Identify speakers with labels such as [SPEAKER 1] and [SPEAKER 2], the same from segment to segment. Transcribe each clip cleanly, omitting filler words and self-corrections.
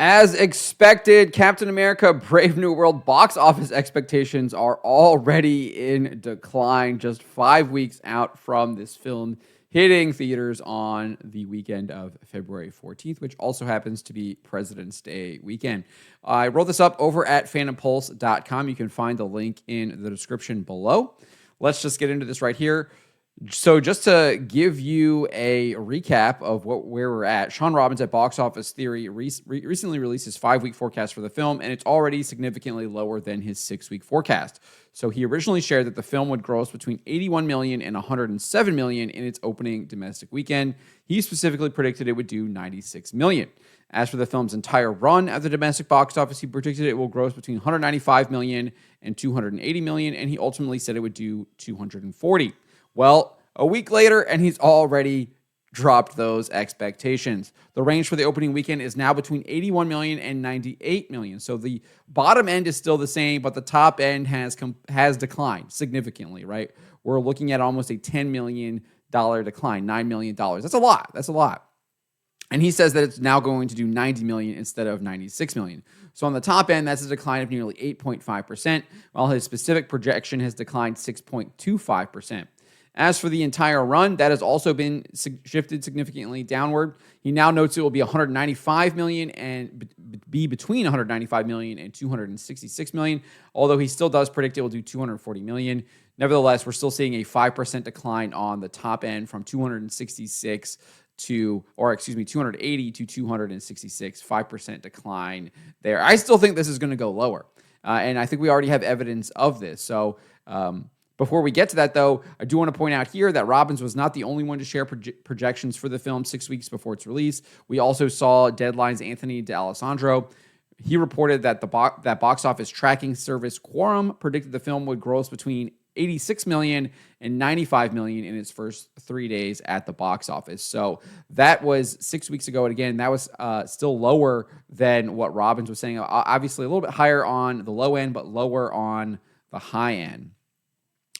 [SPEAKER 1] As expected, Captain America Brave New World box office expectations are already in decline, just 5 weeks out from this film hitting theaters on the weekend of February 14th, which also happens to be President's Day weekend. I wrote this up over at fandompulse.com. You can find the link in the description below. Let's just get into this right here. So just to give you a recap of where we're at, Sean Robbins at Box Office Theory recently released his 5-week forecast for the film, and it's already significantly lower than his 6-week forecast. So he originally shared that the film would gross between 81 million and 107 million in its opening domestic weekend. He specifically predicted it would do 96 million. As for the film's entire run at the domestic box office, he predicted it will gross between 195 million and 280 million, and he ultimately said it would do 240. Well, a week later, and he's already dropped those expectations. The range for the opening weekend is now between 81 million and 98 million. So the bottom end is still the same, but the top end has declined significantly, right? We're looking at almost a $10 million decline, $9 million. That's a lot. That's a lot. And he says that it's now going to do 90 million instead of 96 million. So on the top end, that's a decline of nearly 8.5%, while his specific projection has declined 6.25%. As for the entire run, that has also been shifted significantly downward. He now notes it will be 195 million and be between 195 million and 266 million, although he still does predict it will do 240 million. Nevertheless, we're still seeing a 5% decline on the top end from 266 280 to 266, 5% decline there. I still think this is going to go lower. And I think we already have evidence of this. So, before we get to that, though, I do want to point out here that Robbins was not the only one to share projections for the film 6 weeks before its release. We also saw Deadline's Anthony D'Alessandro. He reported that that box office tracking service Quorum predicted the film would gross between 86 million and 95 million in its first 3 days at the box office. So that was 6 weeks ago. And again, that was still lower than what Robbins was saying. Obviously, a little bit higher on the low end, but lower on the high end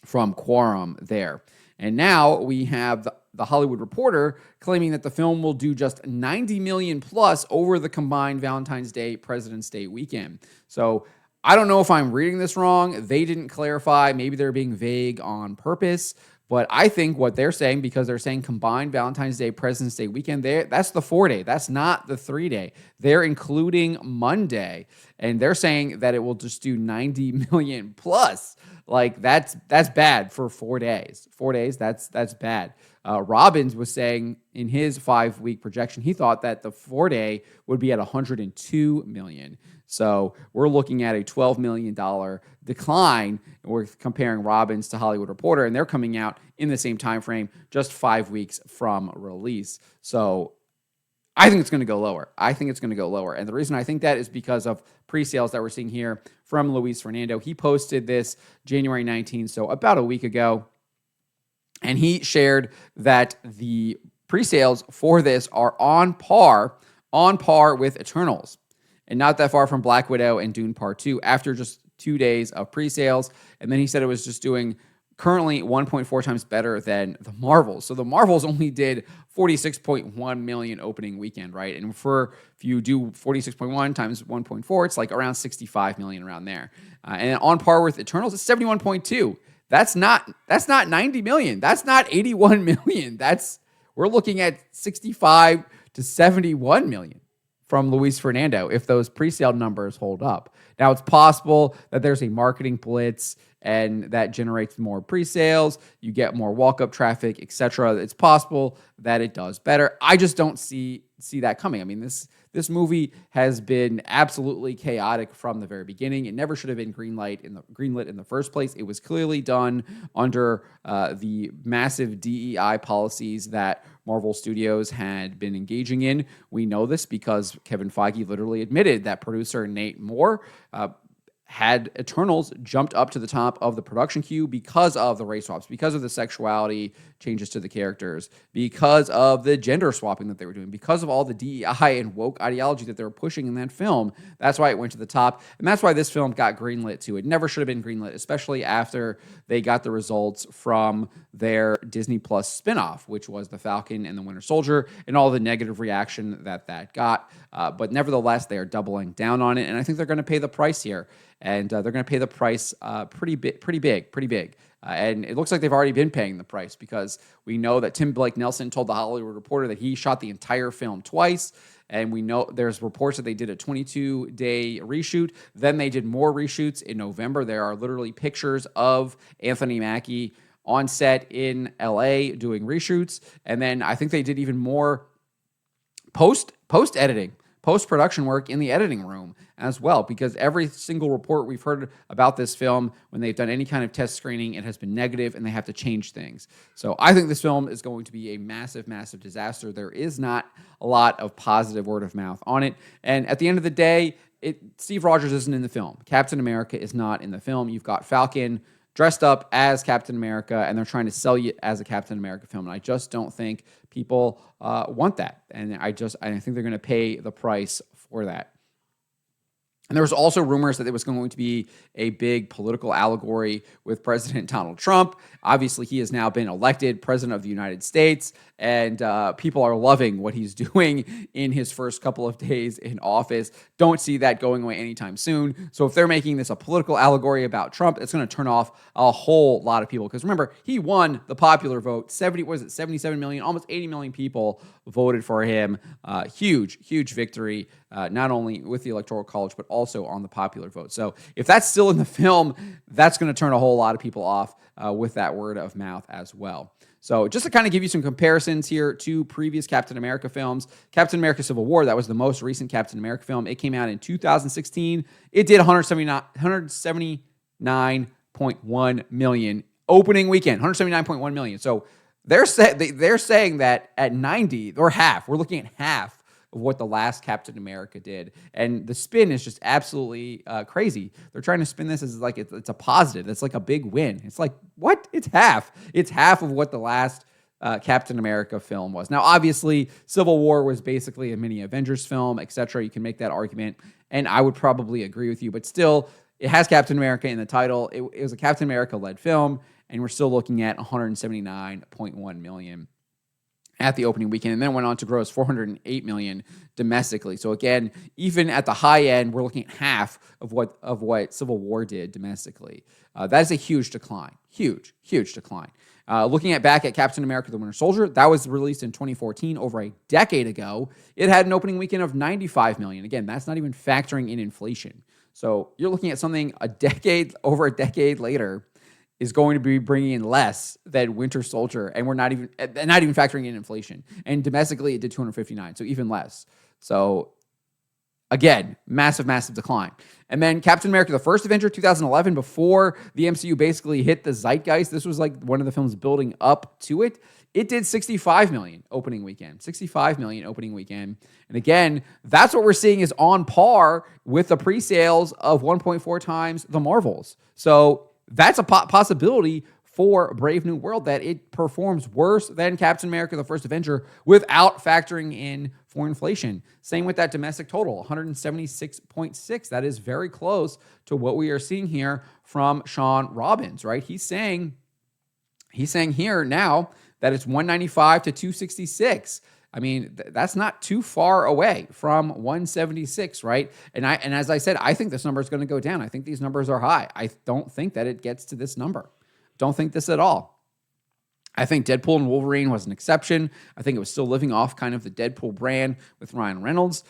[SPEAKER 1] from Quorum there. And now we have the Hollywood Reporter claiming that the film will do just 90 million plus over the combined Valentine's Day, President's Day weekend. So I don't know if I'm reading this wrong. They didn't clarify. Maybe they're being vague on purpose. But I think what they're saying, because they're saying combined Valentine's Day, President's Day weekend, that's the 4-day. That's not the 3-day. They're including Monday. And they're saying that it will just do 90 million plus. Like, that's bad for 4 days. 4 days, that's bad. Robbins was saying in his 5-week projection, he thought that the 4-day would be at 102 million. So we're looking at a $12 million decline. We're comparing Robbins to Hollywood Reporter, and they're coming out in the same time frame, just 5 weeks from release. So I think it's going to go lower. And the reason I think that is because of pre-sales that we're seeing here from Luis Fernando. He posted this January 19th, so about a week ago. And he shared that the pre-sales for this are on par with Eternals, and not that far from Black Widow and Dune Part 2 after just 2 days of pre-sales. And then he said it was just doing currently 1.4 times better than the Marvels. So the Marvels only did 46.1 million opening weekend, right? And if you do 46.1 times 1.4, it's like around 65 million around there. And on par with Eternals, it's 71.2. That's not 90 million. That's not 81 million. We're looking at 65 to 71 million from Luis Fernando if those pre-sale numbers hold up. Now, it's possible that there's a marketing blitz and that generates more pre-sales, you get more walk-up traffic, etc. It's possible that it does better. I just don't see that coming. I mean, this movie has been absolutely chaotic from the very beginning. It never should have been greenlit in the first place. It was clearly done under the massive DEI policies that Marvel Studios had been engaging in. We know this because Kevin Feige literally admitted that producer Nate Moore had Eternals jumped up to the top of the production queue because of the race swaps, because of the sexuality changes to the characters, because of the gender swapping that they were doing, because of all the DEI and woke ideology that they were pushing in that film. That's why it went to the top, and that's why this film got greenlit too. It never should have been greenlit, especially after they got the results from their Disney Plus spinoff, which was The Falcon and the Winter Soldier, and all the negative reaction that got. But nevertheless, they are doubling down on it, and I think they're going to pay the price here. And they're going to pay the price pretty big. And it looks like they've already been paying the price, because we know that Tim Blake Nelson told The Hollywood Reporter that he shot the entire film twice. And we know there's reports that they did a 22-day reshoot. Then they did more reshoots in November. There are literally pictures of Anthony Mackie on set in LA doing reshoots. And then I think they did even more post-editing, post-production work in the editing room as well, because every single report we've heard about this film, when they've done any kind of test screening, it has been negative and they have to change things. So I think this film is going to be a massive, massive disaster. There is not a lot of positive word of mouth on it. And at the end of the day, Steve Rogers isn't in the film. Captain America is not in the film. You've got Falcon dressed up as Captain America, and they're trying to sell you as a Captain America film. And I just don't think people want that. And I think they're going to pay the price for that. And there was also rumors that it was going to be a big political allegory with President Donald Trump. Obviously, he has now been elected president of the United States, and people are loving what he's doing in his first couple of days in office. Don't see that going away anytime soon. So if they're making this a political allegory about Trump, it's going to turn off a whole lot of people. Because remember, he won the popular vote. 77 million, almost 80 million people voted for him. Huge victory, not only with the Electoral College, but also on the popular vote. So if that's still in the film, that's going to turn a whole lot of people off with that word of mouth as well. So just to kind of give you some comparisons here to previous Captain America films, Captain America Civil War, that was the most recent Captain America film. It came out in 2016. It did 179.1 million opening weekend, 179.1 million. So they're saying that at 90 or half, we're looking at half of what the last Captain America did. And the spin is just absolutely crazy. They're trying to spin this as like it's a positive. It's like a big win. It's like, what? It's half. It's half of what the last Captain America film was. Now, obviously, Civil War was basically a mini Avengers film, etc. You can make that argument, and I would probably agree with you. But still, it has Captain America in the title. It was a Captain America-led film, and we're still looking at 179.1 million at the opening weekend, and then went on to gross 408 million domestically. So again, even at the high end, we're looking at half of what Civil War did domestically. That is a huge decline. Huge decline. Looking back at Captain America: The Winter Soldier, that was released in 2014, over a decade ago. It had an opening weekend of 95 million. Again, that's not even factoring in inflation. So you're looking at something over a decade later is going to be bringing in less than Winter Soldier, and we're not even factoring in inflation. And domestically, it did 259, so even less. So again, massive decline. And then Captain America: The First Avenger, 2011, before the MCU basically hit the zeitgeist, this was like one of the films building up to it. It did 65 million opening weekend. 65 million opening weekend. And again, that's what we're seeing is on par with the pre-sales of 1.4 times the Marvels. So that's a possibility for Brave New World, that it performs worse than Captain America: The First Avenger without factoring in for inflation. Same with that domestic total, 176.6. That is very close to what we are seeing here from Sean Robbins, right? He's saying here now that it's 195 to 266. I mean, that's not too far away from 176, right? And as I said, I think this number is going to go down. I think these numbers are high. I don't think that it gets to this number. Don't think this at all. I think Deadpool and Wolverine was an exception. I think it was still living off kind of the Deadpool brand with Ryan Reynolds,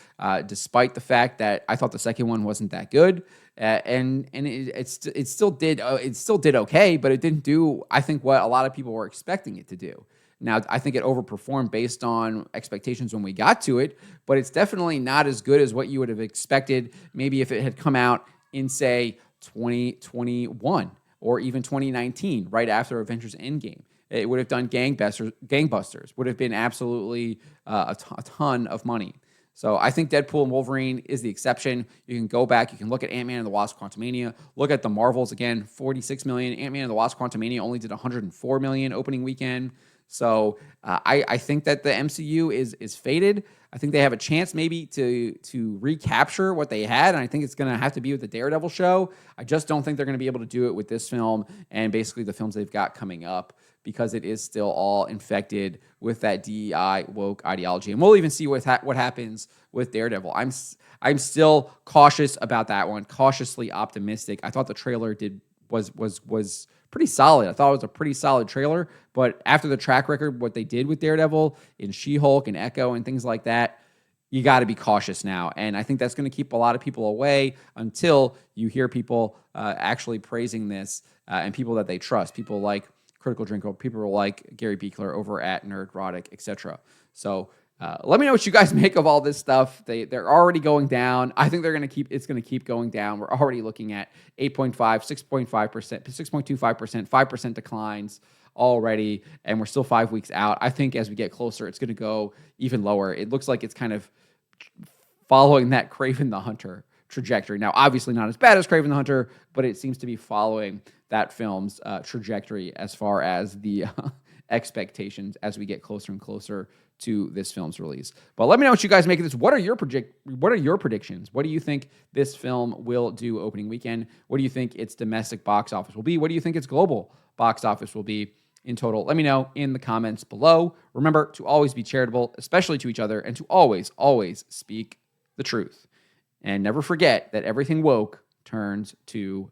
[SPEAKER 1] despite the fact that I thought the second one wasn't that good. And it still did okay, but it didn't do, I think, what a lot of people were expecting it to do. Now, I think it overperformed based on expectations when we got to it, but it's definitely not as good as what you would have expected maybe if it had come out in, say, 2021 or even 2019, right after Avengers Endgame. It would have done gangbusters, would have been absolutely a ton of money. So I think Deadpool and Wolverine is the exception. You can go back, you can look at Ant-Man and the Wasp: Quantumania, look at the Marvels again, 46 million. Ant-Man and the Wasp: Quantumania only did 104 million opening weekend. So I think that the MCU is faded. I think they have a chance maybe to recapture what they had, and I think it's going to have to be with the Daredevil show. I just don't think they're going to be able to do it with this film and basically the films they've got coming up, because it is still all infected with that DEI woke ideology. And we'll even see what happens with Daredevil. I'm still cautious about that one, cautiously optimistic. I thought the trailer was pretty solid. I thought it was a pretty solid trailer, but after the track record, what they did with Daredevil in She-Hulk and Echo and things like that, you got to be cautious now. And I think that's going to keep a lot of people away until you hear people actually praising this and people that they trust, people like Critical Drinker, people like Gary Beekler over at Nerdrotic, etc. So let me know what you guys make of all this stuff. They're already going down. I think it's going to keep going down. We're already looking at 8.5, 6.5%, 6.25%, 5% declines already, and we're still 5 weeks out. I think as we get closer, it's going to go even lower. It looks like it's kind of following that Kraven the Hunter trajectory. Now, obviously not as bad as Kraven the Hunter, but it seems to be following that film's trajectory as far as the expectations as we get closer and closer to this film's release. But let me know what you guys make of this. What are your predictions? What do you think this film will do opening weekend? What do you think its domestic box office will be? What do you think its global box office will be in total? Let me know in the comments below. Remember to always be charitable, especially to each other, and to always, always speak the truth. And never forget that everything woke turns to